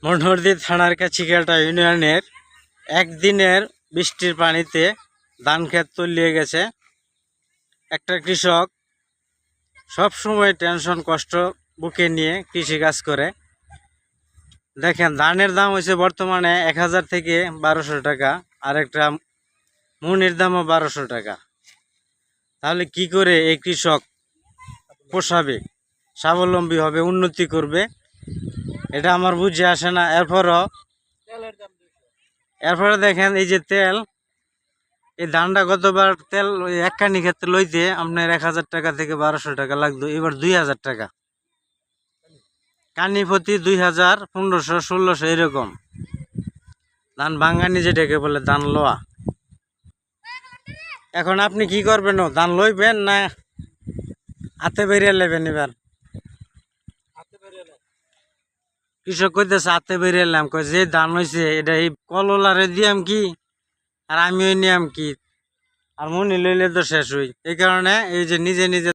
মনোহরদী থানার কাছিকাটা ইউনিয়নের একদিনের বৃষ্টির পানিতে ধান ক্ষেত তলিয়ে গেছে। একটা কৃষক সব সময় টেনশন কষ্ট বুকে নিয়ে কৃষি কাজ করে। দেখেন ধানের দাম হয়েছে বর্তমানে 1000 থেকে 1200 টাকা, আর একটা মনের দামও 1200 টাকা। তাহলে কি করে এই কৃষক পোষাবে, স্বাবলম্বী হবে, উন্নতি করবে, এটা আমার বুঝে আসে না। এরপরে দেখেন এই যে তেল, এই ধানটা গতবার তেল এক কানি ক্ষেত্রে লইতে আপনার 1000 টাকা থেকে 1200 টাকা লাগতো, এবার 2000 টাকা কানি প্রতি, 2000, 1500, 1600 এরকম। ধান ভাঙ্গানি যেটাকে বলে, ধান লোয়া। এখন আপনি কি করবেন? ধান লইবেন না হাতে বেরিয়ে নেবেন? এবার কৃষক কইতেছে হাতে বেরিয়ে এলাম, কই যে ধান হয়েছে এটা এই কললারে দিয়াম কি, আর আমি ওই নিয়াম কি, আর মনি লইলে তো শেষ হই। এই কারণে এই যে নিজে নিজে